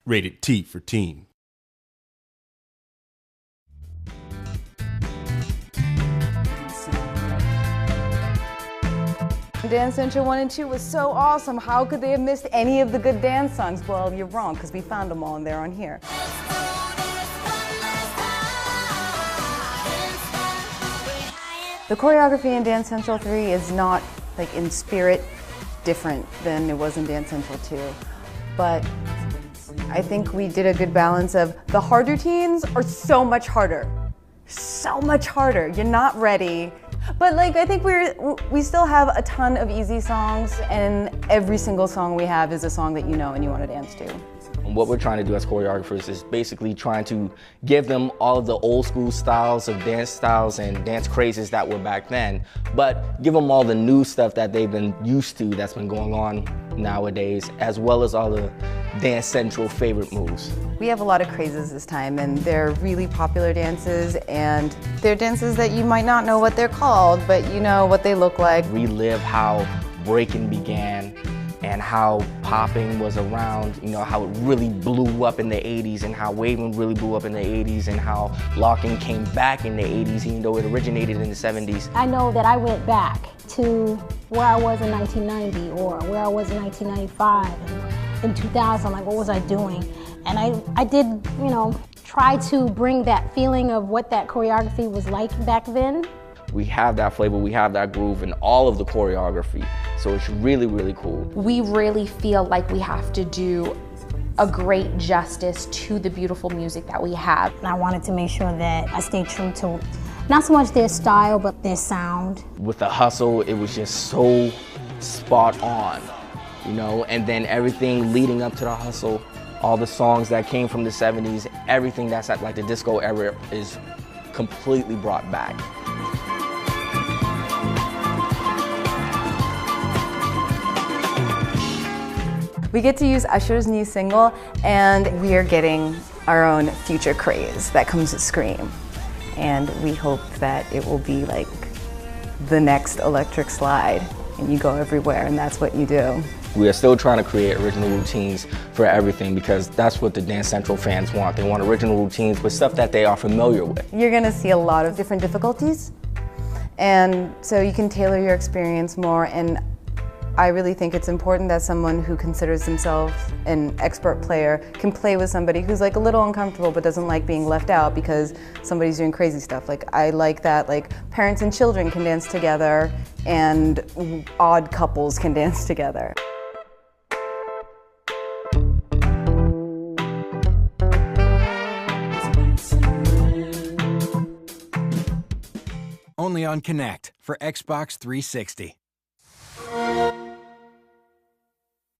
Rated T for teen. Dance Central 1 and 2 was so awesome. How could they have missed any of the good dance songs? Well, you're wrong, because we found them all and they're on here. The choreography in Dance Central 3 is not, like, in spirit different than it was in Dance Central 2. But I think we did a good balance of the hard routines are so much harder. So much harder. You're not ready. But like, I think we still have a ton of easy songs, and every single song we have is a song that you know and you want to dance to. What we're trying to do as choreographers is basically trying to give them all of the old school styles of dance styles and dance crazes that were back then, but give them all the new stuff that they've been used to that's been going on nowadays, as well as all the Dance Central favorite moves. We have a lot of crazes this time, and they're really popular dances, and they're dances that you might not know what they're called, but you know what they look like. Relive how breaking began and how popping was around, you know, how it really blew up in the 80s and how waving really blew up in the 80s and how locking came back in the 80s even though it originated in the 70s. I know that I went back to where I was in 1990 or where I was in 1995 and in 2000, like what was I doing? And I did, you know, try to bring that feeling of what that choreography was like back then. We have that flavor, we have that groove in all of the choreography, so it's really, really cool. We really feel like we have to do a great justice to the beautiful music that we have. And I wanted to make sure that I stayed true to not so much their style, but their sound. With the hustle, it was just so spot on, you know, and then everything leading up to the hustle, all the songs that came from the 70s, everything that's at like the disco era is completely brought back. We get to use Usher's new single, and we are getting our own future craze that comes with Scream. And we hope that it will be like the next electric slide, and you go everywhere, and that's what you do. We are still trying to create original routines for everything because that's what the Dance Central fans want. They want original routines with stuff that they are familiar with. You're gonna see a lot of different difficulties, and so you can tailor your experience more. And I really think it's important that someone who considers themselves an expert player can play with somebody who's like a little uncomfortable but doesn't like being left out because somebody's doing crazy stuff. Like, I like that like parents and children can dance together and odd couples can dance together. Only on Connect for Xbox 360.